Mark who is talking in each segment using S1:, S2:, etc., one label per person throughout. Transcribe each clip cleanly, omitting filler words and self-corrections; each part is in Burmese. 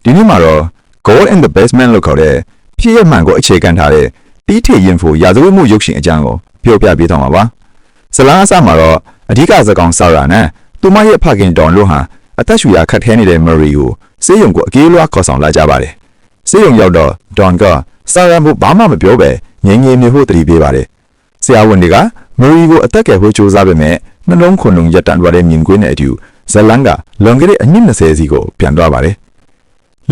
S1: ဒီနေ့မှာတော့ Gold in the Basement လို့ခေါ်တဲ့ဖြစ်ရမှန်ကိုအခြေခံထားတဲ့တီးထီရင်ဖို့ရာဇဝတ်မှုရုပ်ရှင်အကြောင်းကိုပြောပြပေးသွားမှာပါ။ဇလန်းအစမှာတော့အဓိကစကောင်ဆာရာနဲ့သူမရဲ့ဖခင်ဒေါန်တို့ဟာအသက်ရှူရာခတ်ခဲနေတဲ့မယ်ရီကိုစေယုံကိုအကေးလွှားခေါ်ဆောင်လာကြပါတယ်။စေယုံရောက်တော့ဒေါန်ကဆာရာကိုဘာမှမပြောပဲငြိမ်ငြိမ်နေဖို့တတိပေးပါတယ်။ဆရာဝန်တွေကမယ်ရီကိုအသက်ကယ်ဖို့ကြိုးစားပေမဲ့နှလုံးခွန်လုံးရက်တန်သွားတဲ့မြင်ကွင်းနဲ့အတူဇလန်းကလွန်ခဲ့တဲ့အနှစ်20စီကိုပြန်သွားပါတယ်။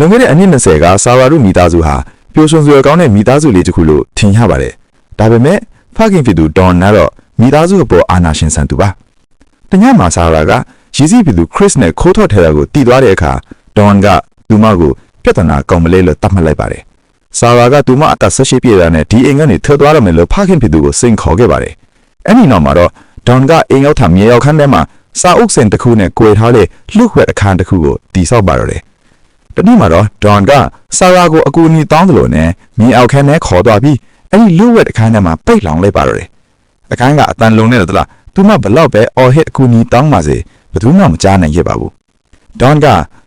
S1: လွန်ခဲ့တဲ့အနှစ်20ကဆာရာတို့မိသားစုဟာပျော်ရွှင်စရာကောင်းတဲ့မိသားစုလေးတစ်ခုလို့ထင်ရပါတယ်။ဒါပေမဲ့ဖခင်ဖြစ်သူဒေါန်ကတော့မိသားစုအပေါ်အာဏာရှင်ဆန်သူပါ။တညမှာဆာရာကရည်စည်းဖြစ်သူခရစ်နဲ့ခိုးထော်ထဲတာကိုတီးသွားတဲ့အခါဒေါန်ကသူမကိုပြဿနာကောင်းမလဲလို့တတ်မှတ်လိုက်ပါတယ်။ဆာရာကသူမအသက်18ပြည့်တာနဲ့ဒီအိမ်ကနေထွက်သွားရမယ်လို့ဖခင်ဖြစ်သူကိုစိန်ခေါ်ခဲ့ပါတယ်။အဲ့ဒီနောက်မှာတော့ဒေါန်ကအိမ်ရောက်ထမြေရောက်ခန်းထဲမှာစာအုပ်စင်တစ်ခုနဲ့꿰ထားတဲ့လှုပ်ဝက်အခန်းတစ်ခုကိုတည်ဆောက်ပါတော့တယ်။တနေ့မှာတော့ဒေါန်ကဆာရာကိုအကူအညီတောင်းသလိုနဲ့မြေအောက်ခန်းထဲခေါ်သွားပြီးအဲ့ဒီလှုပ်ဝက်အခန်းထဲမှာပိတ်လောင်လိုက်ပါတော့တယ်။အခန်းကအတန်လုံးနဲ့သလားသူမဘလောက်ပဲအော်ဟစ်အကူအညီတောင်းပါစေဘယ်သူမှမကြားနိုင်ခဲ့ပါဘူး။ဒေါန်က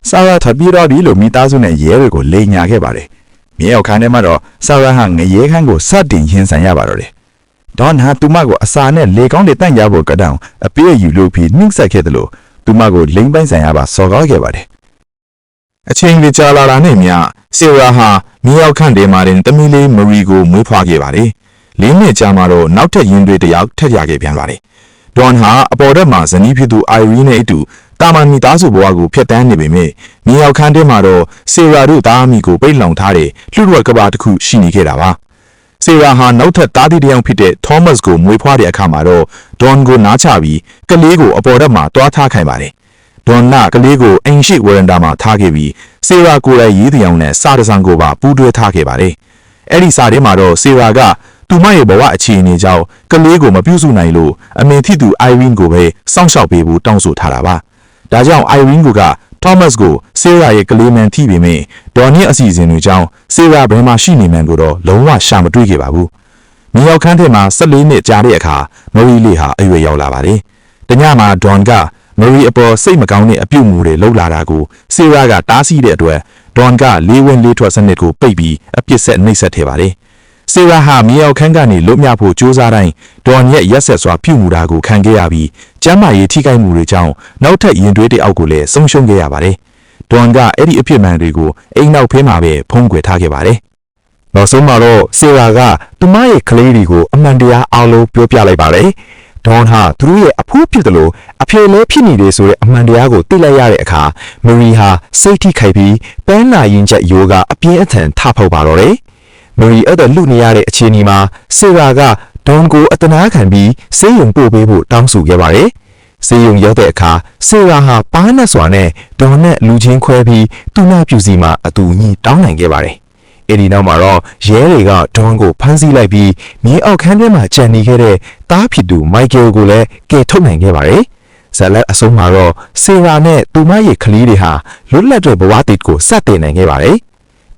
S1: ဆာရာထပ်ပြီးတော့ဒီလိုမိသားစုနဲ့ရဲတွေကိုလိန်ညာခဲ့ပါတယ်။မြေအောက်ခန်းထဲမှာတော့ဆာရာဟာငရဲခန်းကိုစတင်ရင်ဆိုင်ရပါတော့တယ်။ဒေါန်ဟာသူမကိုအစာနဲ့လေကောင်းတွေတန့်ကြဖို့ကတောင်အပြည့်ယူလို့ပြီးနှိမ့်ဆက်ခဲ့တယ်လို့သူမကိုလိန်ပိုင်းဆိုင်ရပါစော်ကားခဲ့ပါတယ်။အချိန်ကြီးကြာလာတာနဲ့မျှဆီရာဟာမြေအောက်ခန်းထဲမှာတင်တမီလေးမရီကိုမွေးဖွားခဲ့ပါတယ်။၄နှစ်ကြာမှတော့နောက်ထပ်ရင်တွေတယောက်ထက်ရခဲ့ပြန်ပါတယ်။ဒေါန်ဟာအပေါ်တက်မှာဇနီးဖြစ်သူအိုင်ရီနဲ့အတူတာမန်မိသားစုဘဝကိုဖျက်ဆီးနေပေမဲ့မြေအောက်ခန်းထဲမှာတော့ဆီရာတို့သားအမိကိုပိတ်လောင်ထားတဲ့လှုပ်ဝက်ကဘာတစ်ခုရှိနေခဲ့တာပါ။ဆီရာဟာနောက်ထပ်သားတစ်ယောက်ဖြစ်တဲ့သောမတ်ကိုမွေးဖွားတဲ့အခါမှာတော့ဒေါန်ကိုနားချပြီးကလေးကိုအပေါ်တက်မှာတွားထားခိုင်းပါတယ်။ဒေါန်ကကလေးကိုအိမ်ရှိဝရန်တာမှာထားခဲ့ပြီးဆီရာကိုယ်တိုင်ရေးတရားနဲ့စာတစောင်ကိုပါပူးတွဲထားခဲ့ပါတယ်။အဲ့ဒီစာထဲမှာတော့ဆီရာကသူမရဲ့ဘဝအခြေအနေကြောင့်ကလေးကိုမပြုစုနိုင်လို့အမေဖြစ်သူအိုင်ရင်ကိုပဲစောင့်ရှောက်ပေးဖို့တောင်းဆိုထားတာပါ။ဒါကြောင့်အိုင်ရင်ကသောမတ်ကိုဆီရာရဲ့ကလေးမှန်ထိပေမဲ့ဒေါ်နီအစီအစဉ်တွေကြောင့်ဆီရာဘယ်မှာရှိနေမှန်းကိုတော့လုံးဝရှာမတွေ့ခဲ့ပါဘူး။မြေရောက်ခန်းထဲမှာ14နှစ်ကြာတဲ့အခါမေရီလေးဟာအရွယ်ရောက်လာပါတယ်။တညမှာဒေါန်ကမေရီအပေါ်စိတ်မကောင်းတဲ့အပြုတ်မှုတွေလှုပ်လာတာကိုဆီရာကတားဆီးတဲ့အတွက်ဒေါန်ကလေးဝင်လေးထွက်စနစ်ကိုပိတ်ပြီးအပြစ်ဆက်နှိပ်စက်ထဲပါတယ်။ဆီရာဟာမြေအောက်ခန်းကနေလွတ်မြောက်ဖို့ကြိုးစားတိုင်းဒေါန်ရဲ့ရက်ဆက်စွာပြုမှုတာကိုခံခဲ့ရပြီးကျမ်းမာရေးထိခိုက်မှုတွေကြောင့်နောက်ထပ်ရင်သွေးတွေအောက်ကိုလည်းဆုံးရှုံးခဲ့ရပါတယ်။ဒေါန်ကအဲ့ဒီအဖြစ်မှန်တွေကိုအိမ်နောက်ဖေးမှာပဲဖုံးကွယ်ထားခဲ့ပါတယ်။နောက်ဆုံးမှာတော့ဆီရာကသူမရဲ့ကလေးတွေကိုအမှန်တရားအားလုံးပြောပြလိုက်ပါတယ်။ဒေါန်ဟာသူတို့ရဲ့အဖိုးဖြစ်တယ်လို့အဖေလည်းဖြစ်နေတယ်ဆိုတဲ့အမှန်တရားကိုသိလိုက်ရတဲ့အခါမရီဟာစိတ်ထိခိုက်ပြီးပန်းနာရင်ချက်ယောဂအပြင်းအထန်ထဖောက်ပါတော့တယ်။မရီအဲ့ဒါလူနေရတဲ့အခြေအနေမှာဆီရာကဒေါန်ကိုအတနာခံပြီးဆေးရုံပို့ပေးဖို့တောင်းဆိုခဲ့ပါတယ်။ဆေးရုံရောက်တဲ့အခါဆီရာဟာပါးနဲ့စွာနဲ့ဒေါန်နဲ့လူချင်းခွဲပြီးသူ့နာပြူစီမှာအတူညီတောင်းနိုင်ခဲ့ပါတယ်။အဲဒီနောက်မှာတော့ရဲတွေကဒေါန်ကိုဖမ်းဆီးလိုက်ပြီးမြေအောက်ခန်းထဲမှာကြံနေခဲ့တဲ့တားဖြစ်သူမိုက်ကယ်ကိုလည်းကယ်ထုတ်နိုင်ခဲ့ပါတယ်။ဇလက်အဆုံးမှာတော့ဆီရာနဲ့သူမရဲ့ကလေးတွေဟာလွတ်လပ်တဲ့ဘဝတည်ကိုစတင်နိုင်ခဲ့ပါတယ်။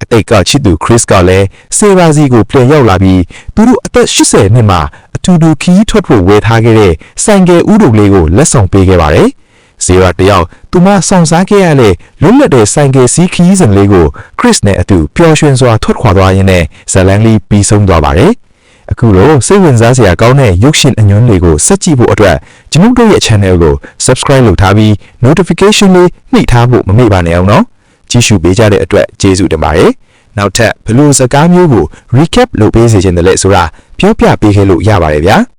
S1: အတိတ်ကချစ်သူခရစ်ကလည်းဆီရာစီကိုပြန်ရောက်လာပြီးသူတို့အသက်80နှစ်မှာအထူးတူခီးထွက်ဖို့ဝယ်ထားခဲ့တဲ့ဆိုင်ကယ်ဥဒုလေးကိုလက်ဆောင်ပေးခဲ့ပါတယ်။ဆီရာတယောက်သူမဆောင်စားခဲ့ရတဲ့လွတ်လပ်တဲ့ဆိုင်ကယ်စီးခီးစဉ်လေးကိုခရစ်နဲ့အတူပျော်ရွှင်စွာထွက်ခွာသွားရင်းနဲ့ဇလန်လီပြီးဆုံးသွားပါတယ်။အခုလိုစိတ်ဝင်စားစရာကောင်းတဲ့ရုပ်ရှင်အညွှန်းတွေကိုစက်ကြည့်ဖို့အတွက်ကျွန်တော်တို့ရဲ့ channel ကို subscribe လုပ်ထားပြီး notification လေးနှိပ်ထားဖို့မမေ့ပါနဲ့အောင်နော်။ကြည့်ရှုပေးကြတဲ့အတွက်ကျေးဇူးတင်ပါတယ်။နောက်ထပ်ဘယ်လိုစကားမျိုးကို recap လုပ်ပေးစေချင်တယ်လဲဆိုတာပြောပြပေးခဲ့လို့ရပါတယ်ဗျာ။